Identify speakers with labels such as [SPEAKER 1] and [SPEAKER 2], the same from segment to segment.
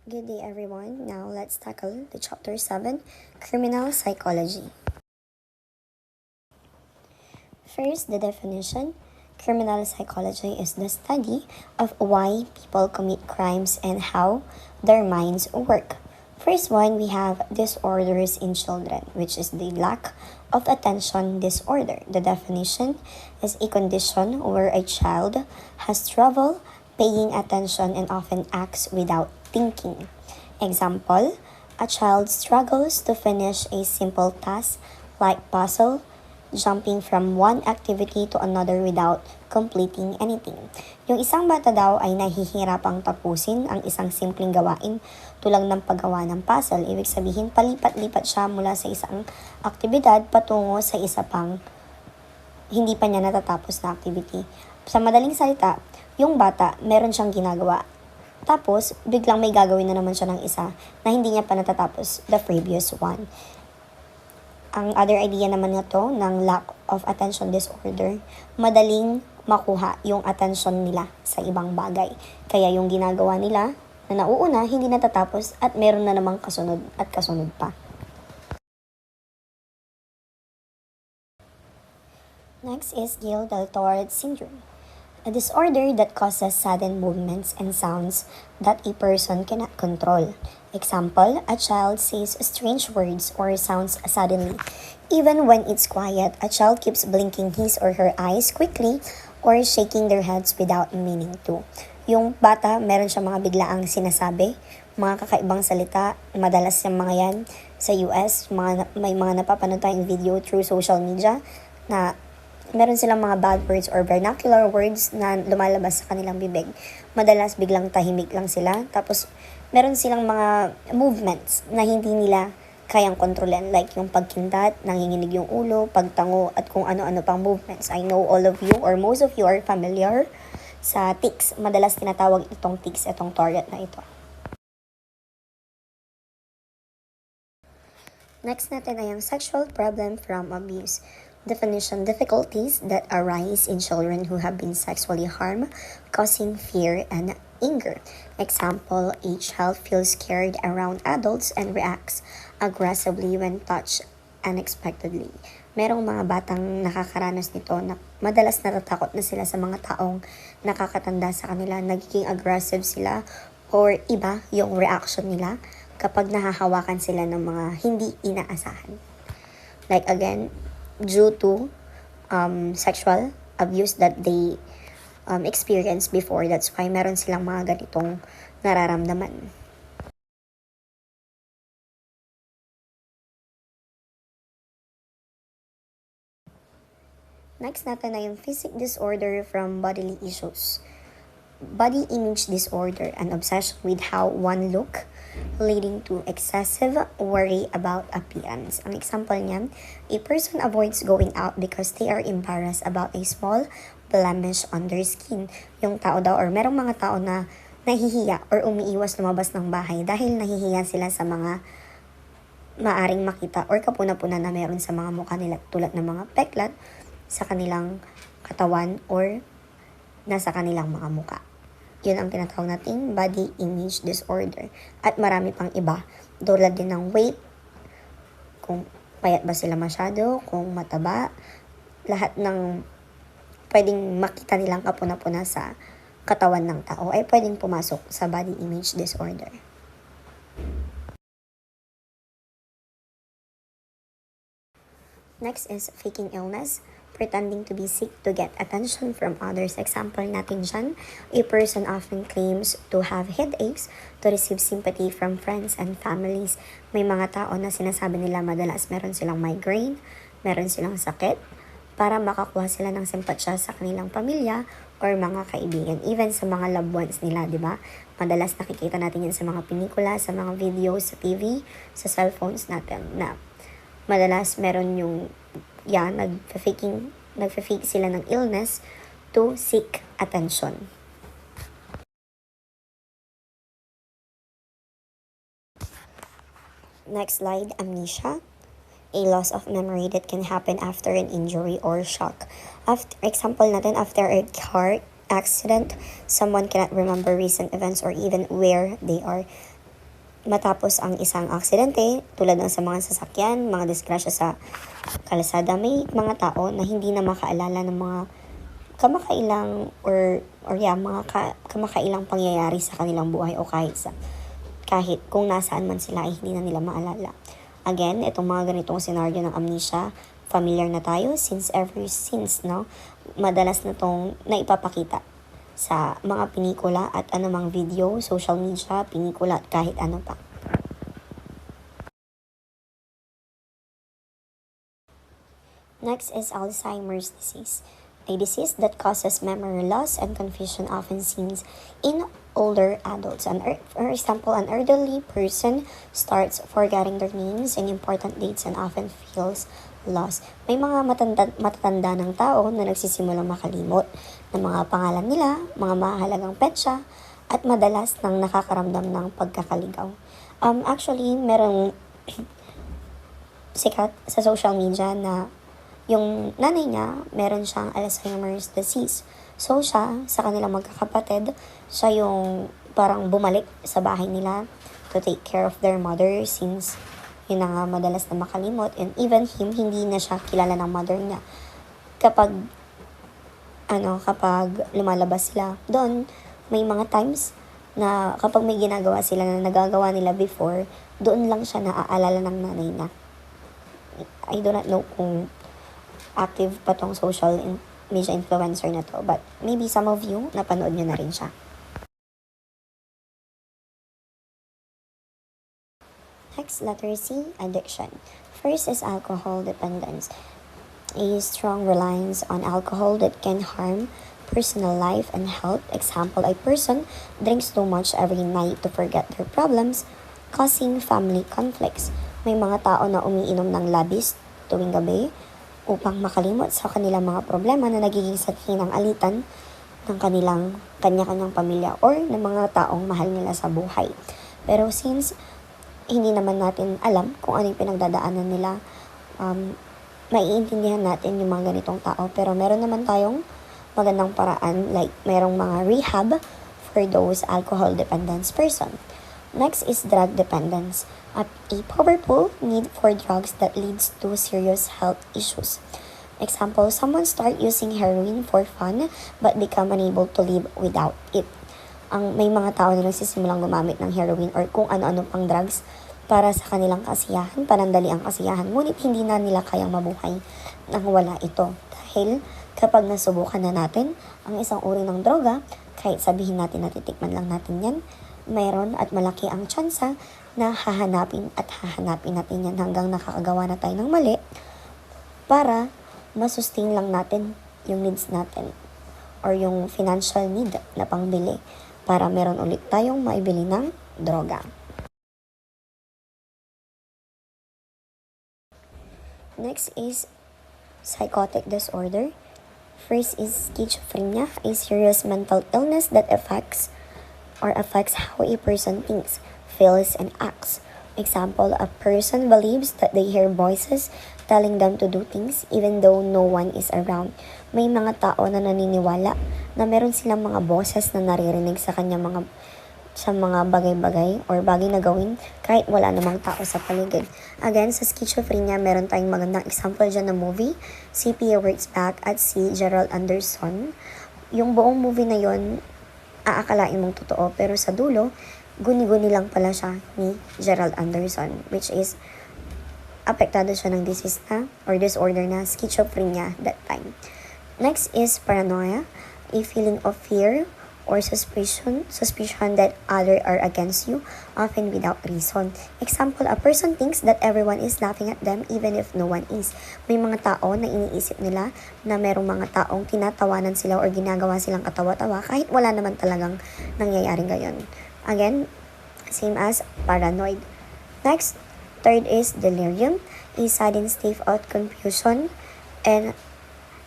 [SPEAKER 1] Good day, everyone. Now let's tackle the chapter 7, Criminal Psychology. First, the definition. Criminal psychology is the study of why people commit crimes and how their minds work. First one, we have disorders in children, which is the lack of attention disorder. The definition is a condition where a child has trouble paying attention and often acts without thinking. Example, a child struggles to finish a simple task like puzzle, jumping from one activity to another without completing anything. Yung isang bata daw ay nahihirapang tapusin ang isang simpleng gawain tulad ng paggawa ng puzzle. Ibig sabihin, palipat-lipat siya mula sa isang aktibidad patungo sa isa pang hindi pa niya natatapos na activity. Sa madaling salita, yung bata, meron siyang ginagawa. Tapos, biglang may gagawin na naman siya ng isa na hindi niya pa natatapos the previous one. Ang other idea naman nito ng lack of attention disorder, madaling makuha yung attention nila sa ibang bagay. Kaya yung ginagawa nila na nauuna, hindi natatapos at meron na namang kasunod at kasunod pa. Next is Gale-Deltour syndrome, a disorder that causes sudden movements and sounds that a person cannot control. Example, a child says strange words or sounds suddenly. Even when it's quiet, a child keeps blinking his or her eyes quickly or shaking their heads without meaning to. Yung bata, meron siya mga biglaang sinasabi, mga kakaibang salita, madalas yung mga yan sa US, may mga napapanood tayong video through social media na meron silang mga bad words or vernacular words na lumalabas sa kanilang bibig. Madalas biglang tahimik lang sila. Tapos meron silang mga movements na hindi nila kayang kontrolin. Like yung pagkindat, nanginginig yung ulo, pagtango, at kung ano-ano pang movements. I know all of you or most of you are familiar sa tics. Madalas tinatawag itong tics, itong Tourette na ito. Next natin ay ang sexual problem from abuse. Definition, difficulties that arise in children who have been sexually harmed, causing fear and anger. Example, a child feels scared around adults and reacts aggressively when touched unexpectedly. Merong mga batang nakakaranas nito na madalas natatakot na sila sa mga taong nakakatanda sa kanila, nagiging aggressive sila or iba yung reaction nila kapag nahahawakan sila ng mga hindi inaasahan. Like again, due to sexual abuse that they experienced before. That's why meron silang mga ganitong nararamdaman. Next natin na yung physic disorder from bodily issues. Body image disorder, an obsession with how one look, leading to excessive worry about appearance. Ang example niyan, a person avoids going out because they are embarrassed about a small blemish on their skin. Yung tao daw or merong mga tao na nahihiya or umiiwas lumabas ng bahay dahil nahihiya sila sa mga maaring makita or kapuna-puna na meron sa mga mukha nila tulad ng mga peklat sa kanilang katawan or nasa kanilang mga mukha. Yun ang tinatawag nating body image disorder. At marami pang iba. Tulad din ng weight, kung payat ba sila masyado, kung mataba, lahat ng pwedeng makita nilang kapuna-puna sa katawan ng tao ay pwedeng pumasok sa body image disorder. Next is faking illness, pretending to be sick to get attention from others. Example natin dyan, a person often claims to have headaches to receive sympathy from friends and families. May mga tao na sinasabi nila madalas meron silang migraine, meron silang sakit, para makakuha sila ng simpatsya sa kanilang pamilya or mga kaibigan, even sa mga loved ones nila, di ba? Madalas nakikita natin yan sa mga pelikula, sa mga videos, sa TV, sa cellphones natin na madalas meron yung nagfe-fake sila ng illness to seek attention. Next slide, amnesia, a loss of memory that can happen after an injury or shock. Example natin, after a car accident, someone cannot remember recent events or even where they are. matapos ang isang aksidente, tulad ng sa mga sasakyan, mga disgrasya sa kalsada, may mga tao na hindi na makaalala ng mga kamakailang kamakailang pangyayari sa kanilang buhay o kahit kung nasaan man sila ay hindi na nila maalala. Again, itong mga ganitong senaryo ng amnesia, familiar na tayo ever since, no? Madalas na tong naipapakita sa mga pinikula at anumang video, social media, pinikula at kahit ano pa. Next is Alzheimer's disease, a disease that causes memory loss and confusion often seen in older adults. For example, an elderly person starts forgetting their names and important dates and often feels lost. May mga matatanda ng tao na nagsisimulang makalimot ng mga pangalan nila, mga mahalagang petsa, at madalas nang nakakaramdam ng pagkakaligaw. Actually, merong sikat sa social media na yung nanay niya, meron siyang Alzheimer's disease. So siya, sa kanilang magkakapatid, siya yung parang bumalik sa bahay nila to take care of their mother since yun na nga madalas na makalimot. And even him, hindi na siya kilala ng mother niya. Kapag lumalabas sila, doon, may mga times na kapag may ginagawa sila na nagagawa nila before, doon lang siya naaalala ng nanay niya. I do not know kung active pa tong social media influencer na to, but maybe some of you, napanood nyo na rin siya. Next, letter C, addiction. First is alcohol dependence. A strong reliance on alcohol that can harm personal life and health. Example, a person drinks too much every night to forget their problems, causing family conflicts. May mga tao na umiinom ng labis tuwing gabi upang makalimot sa kanilang mga problema na nagiging sanhi ng alitan ng kanilang kanya-kanyang pamilya or ng mga taong mahal nila sa buhay. Pero since hindi naman natin alam kung ano yung pinagdadaanan nila, maiintindihan natin yung mga ganitong tao. Pero meron naman tayong magandang paraan, like merong mga rehab for those alcohol dependence person. Next is drug dependence, a powerful need for drugs that leads to serious health issues. Example, someone start using heroin for fun but become unable to live without it. May mga tao na nagsisimulang gumamit ng heroin or kung ano-ano pang drugs para sa kanilang kasiyahan, panandali ang kasiyahan, ngunit hindi na nila kayang mabuhay nang wala ito. Dahil kapag nasubukan na natin ang isang uri ng droga, kahit sabihin natin na titikman lang natin yan, mayroon at malaki ang tsansa na hahanapin natin yan hanggang nakakagawa na tayo ng mali para masustain lang natin yung needs natin or yung financial need na pangbili para meron ulit tayong maibili ng droga. Next is psychotic disorder. First is schizophrenia, a serious mental illness that affects how a person thinks, feels, and acts. Example, a person believes that they hear voices telling them to do things even though no one is around. May mga tao na naniniwala na meron silang mga boses na naririnig sa mga bagay-bagay or bagay na gawin kahit wala namang tao sa paligid. Again, sa schizophrenia, meron tayong magandang example dyan na movie, si Pia Wurtzbach at si Gerald Anderson. Yung buong movie na yon, aakalain mong totoo, pero sa dulo, guni-guni lang pala siya ni Gerald Anderson, which is apektado siya ng disease na or disorder na schizophrenia that time. Next is paranoia, a feeling of fear or suspicion that others are against you, often without reason. Example, a person thinks that everyone is laughing at them even if no one is. May mga tao na iniisip nila na merong mga taong tinatawanan sila or ginagawa silang katawa-tawa kahit wala naman talagang nangyayaring gayon. Again, same as paranoid. Next, third is delirium, a sudden state of confusion and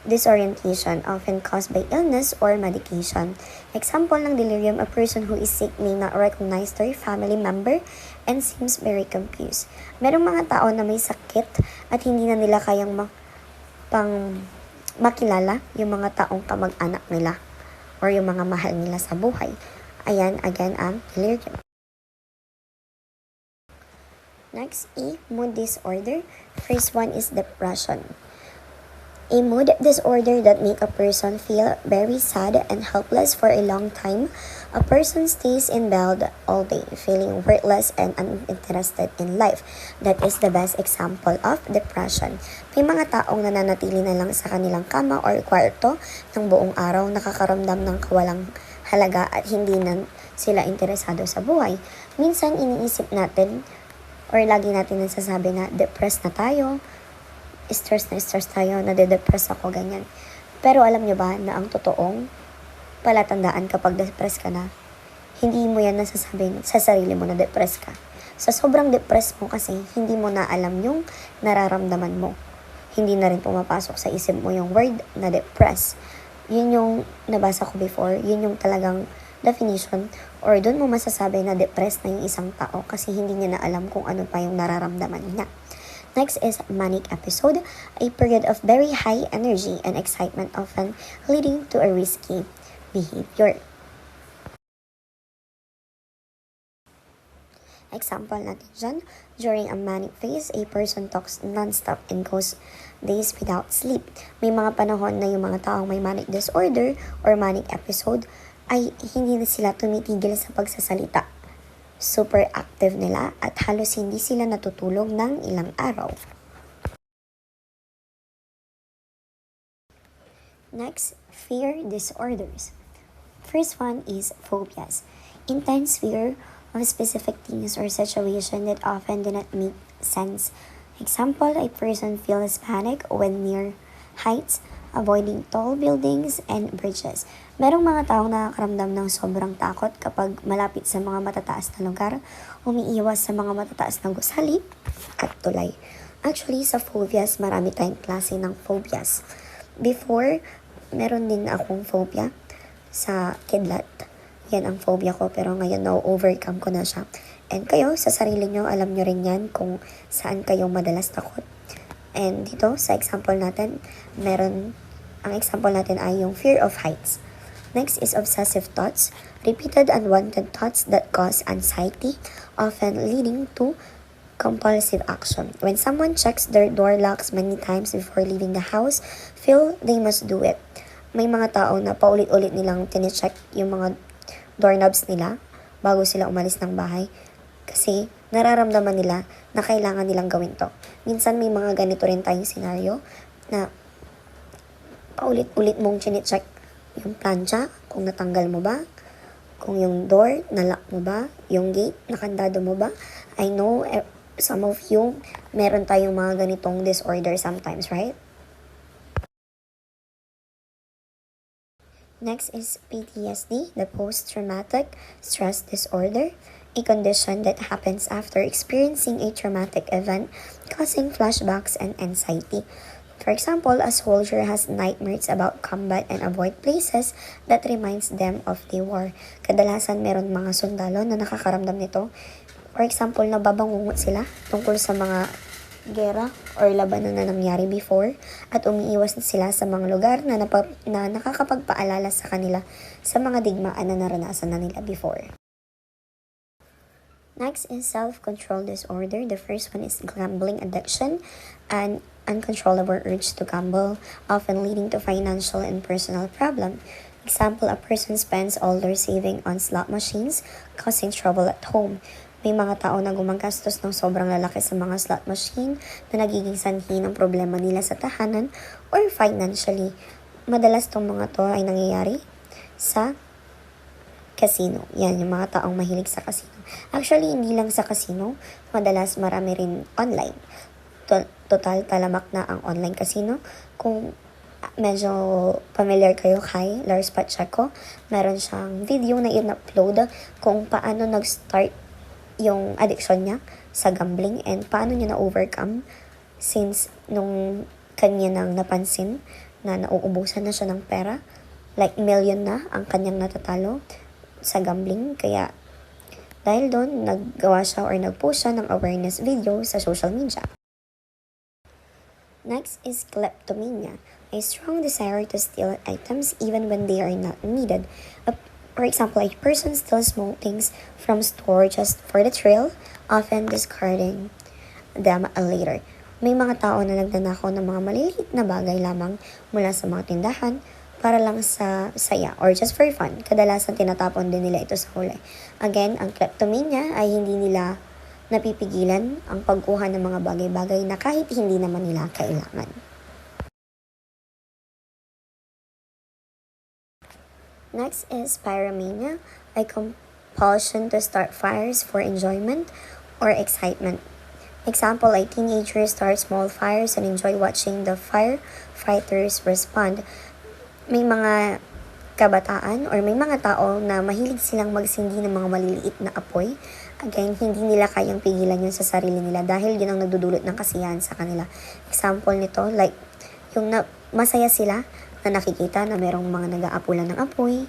[SPEAKER 1] disorientation often caused by illness or medication. Example ng delirium, a person who is sick may not recognize their family member and seems very confused. Merong mga tao na may sakit at hindi na nila kayang makilala yung mga taong kamag-anak nila or yung mga mahal nila sa buhay. Ayan, again, ang delirium. Next, A, mood disorder. First one is depression. A mood disorder that make a person feel very sad and helpless for a long time. A person stays in bed all day, feeling worthless and uninterested in life. That is the best example of depression. May mga taong nananatili na lang sa kanilang kama or kwarto ng buong araw, nakakaramdam ng kawalang halaga at hindi na sila interesado sa buhay. Minsan iniisip natin or lagi natin nasasabi na depressed na tayo, stress tayo, nade-depress ako, ganyan. Pero alam nyo ba na ang totoong palatandaan kapag depress ka na, hindi mo yan nasasabi sa sarili mo na depress ka. Sa sobrang depress mo kasi, hindi mo na alam yung nararamdaman mo. Hindi na rin pumapasok sa isip mo yung word na depress. Yun yung nabasa ko before, yun yung talagang definition or doon mo masasabi na depressed na yung isang tao kasi hindi niya na alam kung ano pa yung nararamdaman niya. Next is manic episode, a period of very high energy and excitement often leading to a risky behavior. Example natin dyan, during a manic phase, a person talks non-stop and goes days without sleep. May mga panahon na yung mga taong may manic disorder or manic episode ay hindi na sila tumitigil sa pagsasalita. Super active nila at halos hindi sila natutulog ng ilang araw. Next, fear disorders. First one is phobias. Intense fear of specific things or situation that often do not make sense. Example, a person feels panic when near heights, avoiding tall buildings and bridges. Merong mga taong nakakaramdam ng sobrang takot kapag malapit sa mga matataas na lugar, umiiwas sa mga matataas na gusali at tulay. Actually, sa phobias, marami tayong klase ng phobias. Before, meron din akong phobia sa kidlat. Yan ang phobia ko, pero ngayon na-overcome ko na siya. And kayo, sa sarili nyo, alam nyo rin yan kung saan kayo madalas takot. And dito, sa example natin, ang example natin ay yung fear of heights. Next is obsessive thoughts, repeated unwanted thoughts that cause anxiety, often leading to compulsive action. When someone checks their door locks many times before leaving the house, feel they must do it. May mga tao na paulit-ulit nilang tine-check yung mga doorknobs nila bago sila umalis ng bahay. Kasi nararamdaman nila na kailangan nilang gawin to. Minsan may mga ganito rin tayong scenario na paulit-ulit mong chine-check yung plancha, kung natanggal mo ba, kung yung door, nalock mo ba, yung gate, nakandado mo ba. I know some of you, meron tayong mga ganitong disorder sometimes, right? Next is PTSD, the post-traumatic stress disorder, a condition that happens after experiencing a traumatic event, causing flashbacks and anxiety. For example, a soldier has nightmares about combat and avoid places that reminds them of the war. Kadalasan meron mga sundalo na nakakaramdam nito. For example, nababangungot sila tungkol sa mga gera or labanan na nangyari before at umiiwas na sila sa mga lugar na nakakapagpaalala sa kanila sa mga digmaan na naranasan na nila before. Next is self-control disorder. The first one is gambling addiction, an uncontrollable urge to gamble, often leading to financial and personal problem. Example, a person spends all their saving on slot machines, causing trouble at home. May mga tao na gumagastos ng sobrang lalaki sa mga slot machine na nagiging sanhi ng problema nila sa tahanan or financially. Madalas tong mga to ay nangyayari sa casino. Yan, yung mga taong mahilig sa casino. Actually, hindi lang sa casino. Madalas marami rin online. Total talamak na ang online casino. Kung medyo familiar kayo kay Lars Pacheco, meron siyang video na in-upload kung paano nag-start yung addiction niya sa gambling and paano niya na-overcome since nung kanya nang napansin na nauubusan na siya ng pera. Like million na ang kanyang natatalo sa gambling. Kaya dahil doon, naggawa siya or nag-post siya ng awareness video sa social media. Next is kleptomania, a strong desire to steal items even when they are not needed. For example, a person steals small things from store just for the thrill, often discarding them later. May mga tao na nagnanakaw ng mga maliliit na bagay lamang mula sa mga tindahan para lang sa saya or just for fun. Kadalasan tinatapon din nila ito sa huli. Again, ang kleptomania ay hindi nila napipigilan ang pagkuha ng mga bagay-bagay na kahit hindi naman nila kailangan. Next is pyromania, a compulsion to start fires for enjoyment or excitement. Example, a teenager starts small fires and enjoy watching the firefighters respond. May mga kabataan or may mga tao na mahilig silang magsindi ng mga maliliit na apoy. Again, hindi nila kayang pigilan yun sa sarili nila dahil yun ang nagdudulot ng kasiyahan sa kanila. Example nito, like, masaya sila na nakikita na merong mga nag-aapulan ng apoy,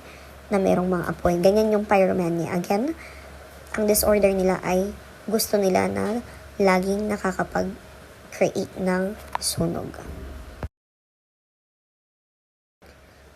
[SPEAKER 1] na merong mga apoy. Ganyan yung pyromania. Again, ang disorder nila ay gusto nila na laging nakakapag-create ng sunog.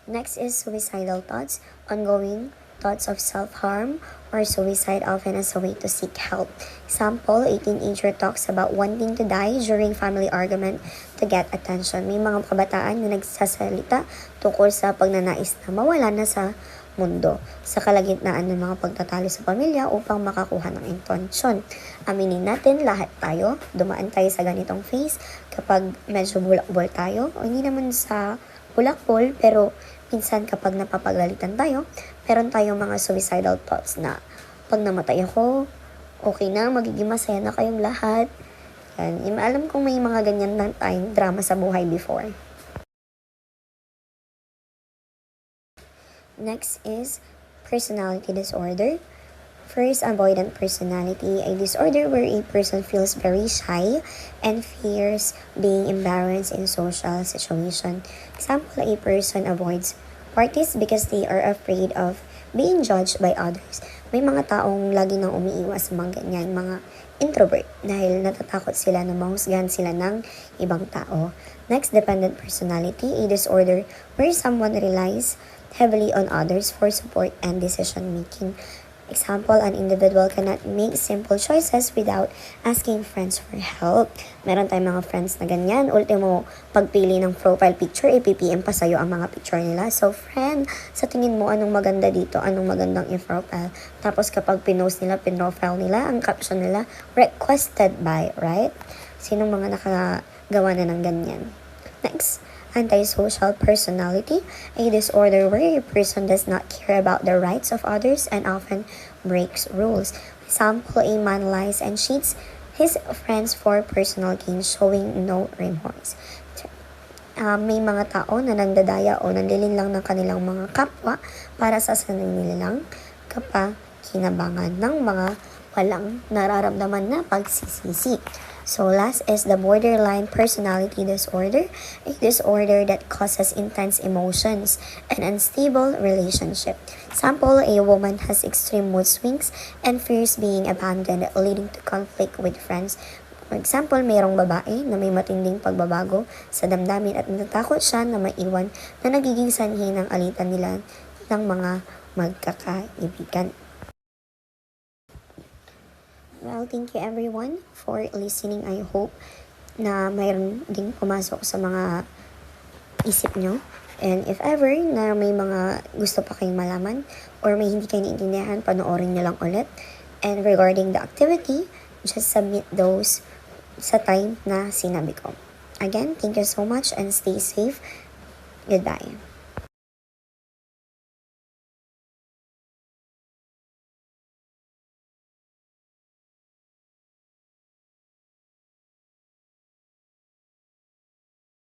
[SPEAKER 1] Next is suicidal thoughts, ongoing thoughts of self-harm or suicide often as a way to seek help. Example, a teenager talks about wanting to die during family argument to get attention. May mga kabataan na nagsasalita tungkol sa pagnanais na mawala na sa mundo sa kalagitnaan ng mga pagtatalo sa pamilya upang makakuha ng intensyon. Aminin natin, lahat tayo, dumaan tayo sa ganitong phase kapag medyo bulakbol tayo, o hindi naman sa bulakbol, pero minsan kapag napapagalitan tayo, meron tayong mga suicidal thoughts na pag namatay ako, okay na, magiging masaya na kayong lahat. Yan. Alam kong may mga ganyan lang tayong drama sa buhay before. Next is personality disorder. First, avoidant personality, a disorder where a person feels very shy and fears being embarrassed in social situation. Example, a person avoids parties because they are afraid of being judged by others. May mga taong lagi nang umiiwas sa mga ganyan, mga introvert, dahil natatakot sila na mahusgahan sila ng ibang tao. Next, dependent personality, a disorder where someone relies heavily on others for support and decision making. Example, an individual cannot make simple choices without asking friends for help. Meron tayong mga friends na ganyan. Ultimo, pagpili ng profile picture, ipipm pa sa'yo ang mga picture nila. So, friend, sa tingin mo, anong maganda dito? Anong magandang i-profile? Tapos kapag pinost nila, pinrofile nila, ang caption nila, requested by, right? Sinong mga nakagawa na ng ganyan? Next, antisocial personality, a disorder where a person does not care about the rights of others and often breaks rules. Example, a man lies and cheats his friends for personal gain, showing no remorse. May mga tao na nandadaya o nandilin lang ng kanilang mga kapwa para sa sanilang kapakinabangan ng mga walang nararamdaman na pagsisisi. So last is the borderline personality disorder, a disorder that causes intense emotions and unstable relationship. Example, a woman has extreme mood swings and fears being abandoned, leading to conflict with friends. For example, mayroong babae na may matinding pagbabago sa damdamin at natatakot siya na maiwan na nagiging sanhi ng alitan nila ng mga magkakaibigan. Well, thank you everyone for listening. I hope na mayroon ding pumasok sa mga isip nyo. And if ever na may mga gusto pa kayong malaman or may hindi kayo naiintindihan, panoorin nyo lang ulit. And regarding the activity, just submit those sa time na sinabi ko. Again, thank you so much and stay safe. Goodbye.